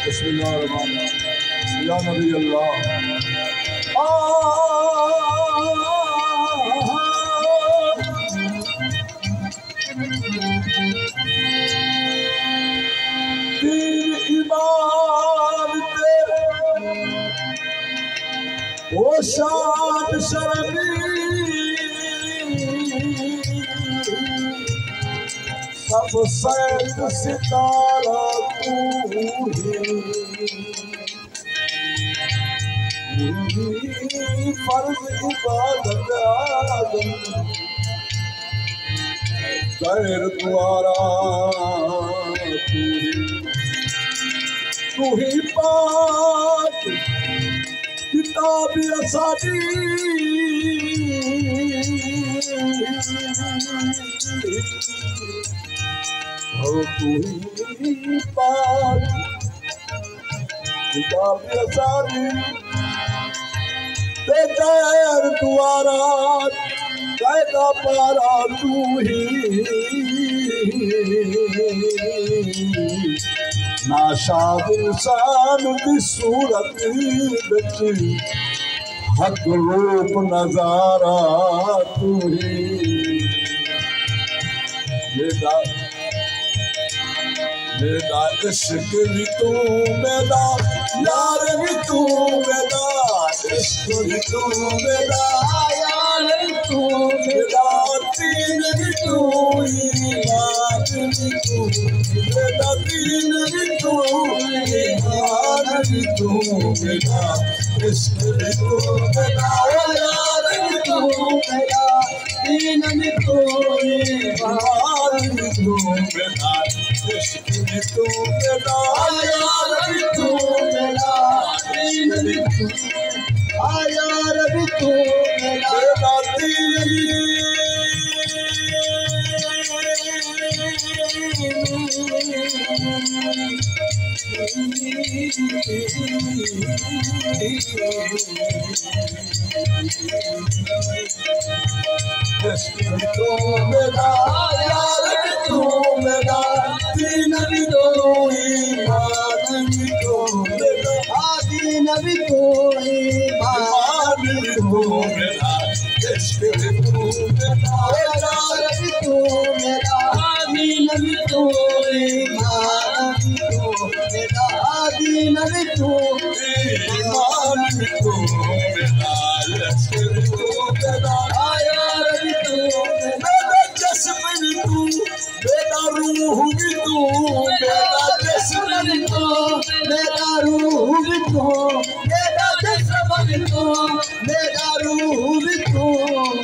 बिस्मिल्लाहिर्रहमानिर्रहीम या नबी अल्लाह तीन ईमान तेरे ओ शान शर्मी सब सैद सितारा तू ही फर्ज इबादत आदम गैर द्वारा तू ही पाक किताब असादी तू ही पाक किताब असादी ते गैर द्वारा कैदा पारा तू ही नाशाद इंसान की सूरत बिच हक रूप नजारा तू ही मेरा इश्क भी तू मेरा यार भी तू मेरा इश्क भी तू मेरा यार भी तू मेरा दीन भी तू ईमान भी तू मेरा दीन भी तू ईमान भी तू मेरा इश्क भी तू मेरा यार भी तू मेरा दीन भी तू ईमान भी तू मेरा इश्क भी तू मेरा यार भी तू मेरा दीन भी तू यार भी तू मेरा दीन इश्क भी तू मेरा यार भी तू मेरा दीन भी तू ईमान भी तू मेरा दीन भी तू ईमान भी तू मेरा इश्क भी तू मेरा यार भी तू मेरा दीन भी तू ईमान भी तू मेरा दीन भी तू ईमान भी तू मेरा इश्क भी तू मेरा यार भी तू मेरा जिस्म भी तू मेरा रूह भी तू मेरा जिस्म भी तू मेरा रूह भी तू मेरा जिस्म भी तू मेरा रूह भी तू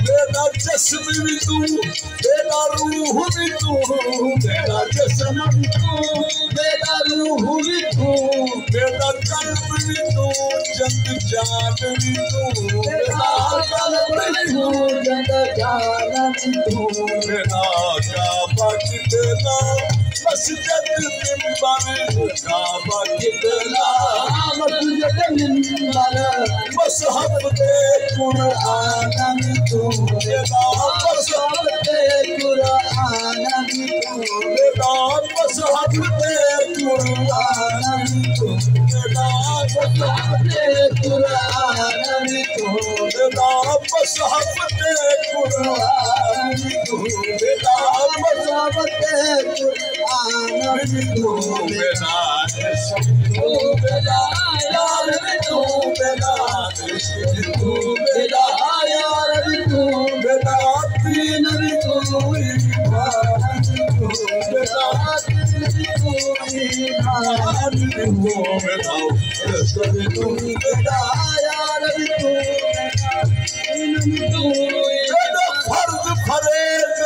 मेरा जिस्म भी तू मेरा रूह भी तू मेरा जिस्म भी तू मेरा रूह भी तू मेरा कल्ब भी तू जंद जान भी तू मेरा कल्ब भी तू जंद जान भी तू मेरा काबा कितना मस्जिद मिंबर काबा कितना मस्जिद मिंबर मसहब दे कुरान भी तू मेरा मसहब दे कुरान भी तू मेरा कुरान भी तू मेरा मसहबते कुरान भी तू मेरा मसहबते कुरान भी तू मेरा तू मेरा यार भी तू मेरा इश्क भी तू मेरा यार भी तू मेरा दीन भी तू ईमान भी तू मेरा दीन भी तू ईमान भी तू मेरा इश्क भी तू मेरा यार भी तू दीन भी तू मेरा फर्ज फरेज़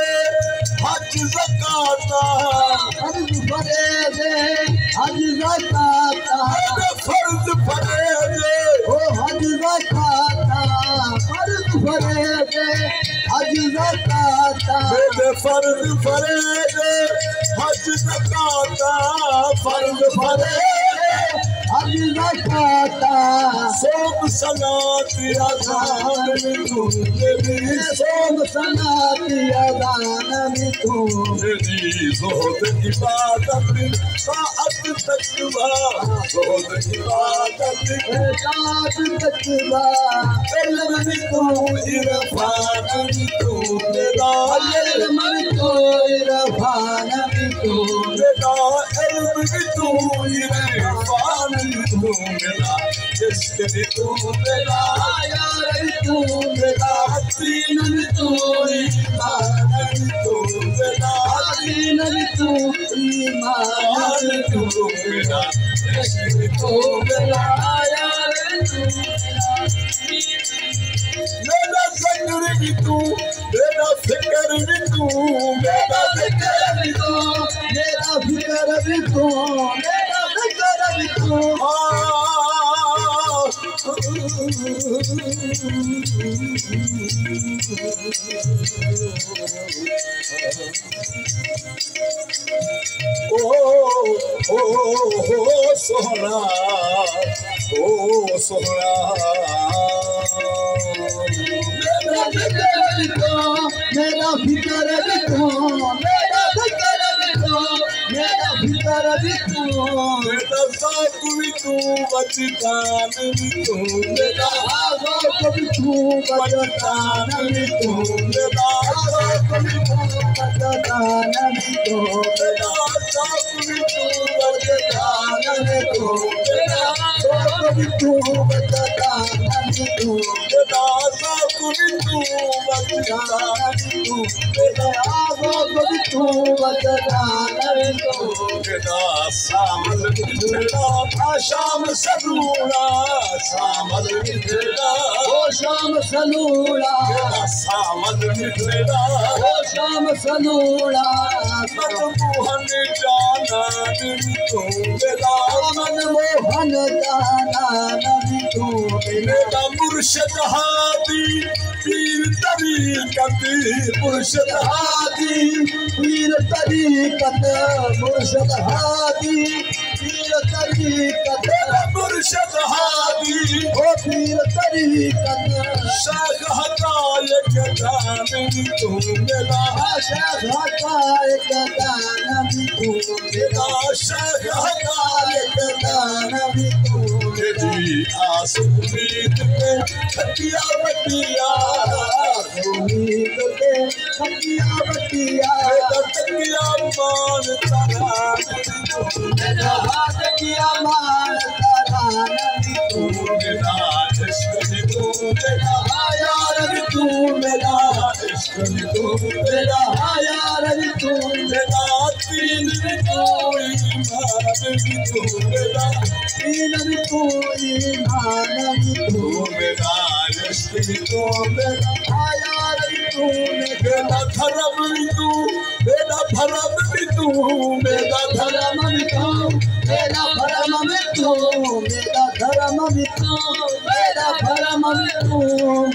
हज ज़काता फर्ज फरेज़ हज ज़काता फर्ज फरेज़ ओ हज ज़काता फर्ज फरेज़ हज ज़काता मेरे फर्ज फरेज़ हज ज़काता फर्ज फरेज़ हज ज़काता सोम सलात अज़ान भी तू मेरी सोम सलात अज़ान भी तू मेरी ज़ुहद इबादत ताअत तक़वा ज़ुहद इबादत ताअत तक़वा इल्म भी तू इरफान भी तू मेरा इल्म भी तू इरफान भी तू मेरा इल्म भी तू इरफान भी तू मेरा इश्क भी तू मेरा यार भी तू मेरा दीन भी तू ईमान भी तू मेरा दीन भी तू ईमान भी तू मेरा इश्क भी तू मेरा यार भी तू मेरा ज़िक्र भी तू मेरा फिक्र भी तू मेरा फिक्र भी तू मेरा फिक्र भी तू मेरा फिक्र भी तू सोहना ओ सोहना मेरा फिक्र भी तू मेरा फिक्र भी तू मेरा फिक्र भी तू मेरा फिक्र भी तू मेरा ज़ौक़ भी तू वजदान भी तू मेरा ज़ौक़ भी तू वजदान भी तू मेरा ज़ौक़ भी तू वजदान भी तू मेरा ज़ौक़ भी तू वजदान भी तू मेरा ज़ौक़ भी तू वजदान भी तू मेरा ज़ौक़ भी तू वजदान भी तू मेरा ज़ौक़ भी तू वजदान भी तू मेरा सामल मिठड़ा शाम सलूड़ा सामल मिठड़ा ओ शाम सलूड़ा मेरा सामल मिठड़ा ओ शाम सलूड़ा मनमोहन जाना भी तू मेरा मनमोहन जाना भी तू मेरा मुर्शिद हादी पीर तरीक़त मुर्शिद हादी पीर तरीक़त मुर्शिद हादी पीर तरीक़त मुर्शिद हादी ओ पीर तरीक़त शेख हक़ाइक़ दान भी तू मेरा शेख हक़ाइक़ दान भी तू मेरा शेख हक़ाइक़ दान भी तू मेरी आस उम्मीद पे खटिया बटिया उम्मीद पे खटिया बटिया तकिया मान तारा मेरा हाथ किया मान तारा भी तू मेरा इश्क भी तू मेरा यार भी तू मेरा इश्क भी तू मेरा यार भी तू मेरा दीन भी तू ईमान भी तू मेरा दीन भी तू ईमान भी तू मेरा इश्क भी तू मेरा यार भी तू मेरा धर्म भी तू मेरा भरम भी तू मेरा धर्म भी तू मेरा भरम भी तू मेरा धर्म भी तू मेरा भरम भी तू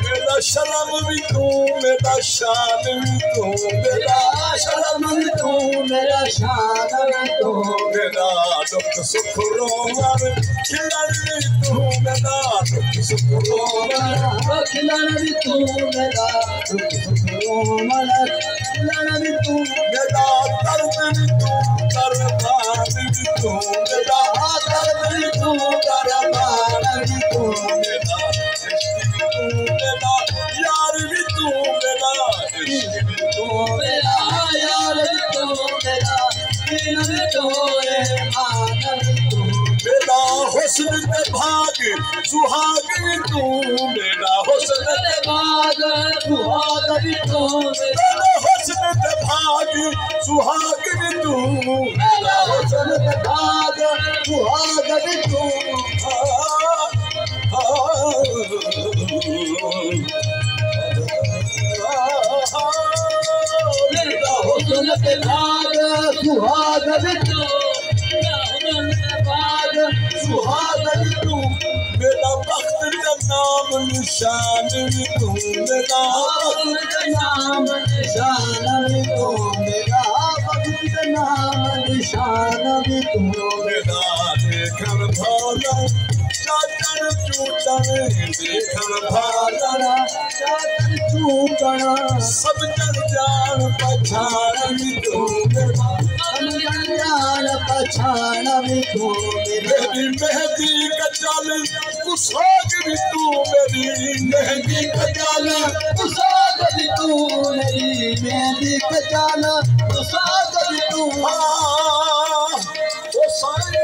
मेरा शर्म भी तू मेरा शान भी तू मेरा शर्म भी तू मेरा शान भी तू मेरा दुख सुख रोमर खिलन भी तू मेरा दुख सुख रोमर खिलन भी तू मेरा दुख सुख रोमर खिलन भी तू मेरा दर्द भी तू दरबार भी तू मेरा दर्द भी तू दरबार तू मेरा यार तू मेरा दीन भी तू ईमान भी तू मेरा हुस्न ते भाग सुहाग भी तू मेरा हुस्न ते भाग सुहाग भी तू मेरा हुस्न ते भाग सुहाग भी तू मेरा हुस्न ते भाग सुहाग भी तू मेरा हुस्न ते भाग सुहाग भी तू सुहाग भी तू मेरा वक्त का नाम निशान भी तू मेरा वक्त का नाम निशान भी तू मेरा वक्त का नाम निशान भी तू मेरा देखन भाला चाचन चूटन देखन भाला चाचन चूटन सब जन जान पहचान भी तू मेरा जान पहचान भी तू मेरी मेहंदी का जाल कुसाग भी तू मेरी मेहंदी का जाल कुसाग भी तू मेरी मेहंदी का जाल कुसाग भी तू ओ साई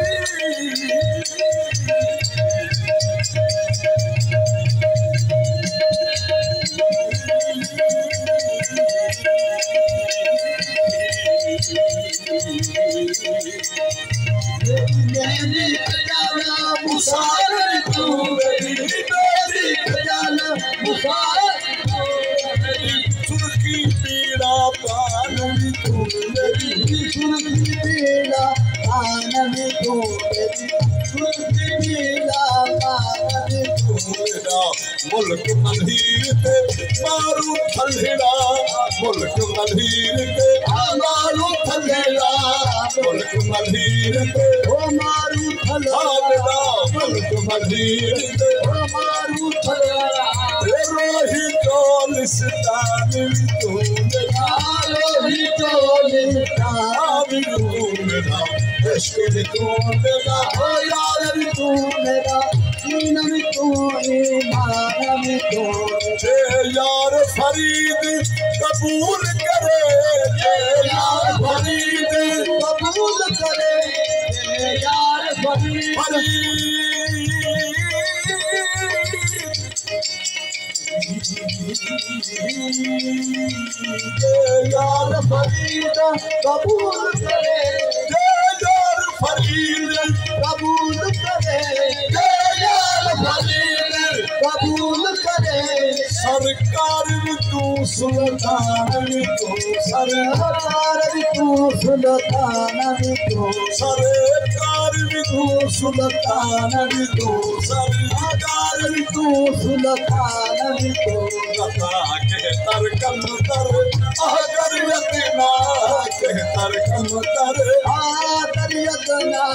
मेरी खजाना मुसार तू मेरी मेरी खजाना मुसार सुर्खी पीड़ा पान भी तू मेरी सुर्खी पीड़ा पान भी तू मेरी सुर्खी पीड़ा पान भी तू मेरा मुल्क मल्हीर ते मारू थल्हेड़ा मुल्क मल्हीर ते मारू थल्हेड़ा मुल्क मल्हीर ते ओ मारू थल्हेड़ा मुल्क मल्हीर ते ओ मारू थल्हेड़ा रोही चोलिस्तान भी तू मेरा रोही चोलिस्तान भी तू मेरा इश्क भी तू मेरा ओ यार भी तू मेरा दीन भी तू ईमान भी तू जे यार फरीद कबूल करे जे यार फरीद कबूल करे जे यार फरीद यार फरीद कबूल करे यार फरीद कबूल करे यार फरीद कबूल करे सरकार भी तू सुल्तान भी तू सरकार भी तू सुल्तान भी तू सरकार भी तू सुल्तान भी तू सरकार भी तू सुल्तान भी तू लता के तर कम तर अगर यतना के तर कम तर आदर यतना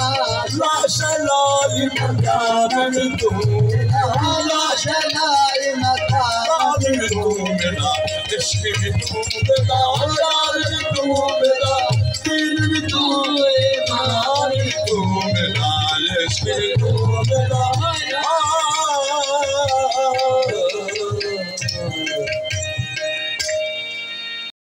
लाश लाल मकान भी तू लाश लाल मकान भी तू मेरा इश्क भी तू मेरा यार भी तू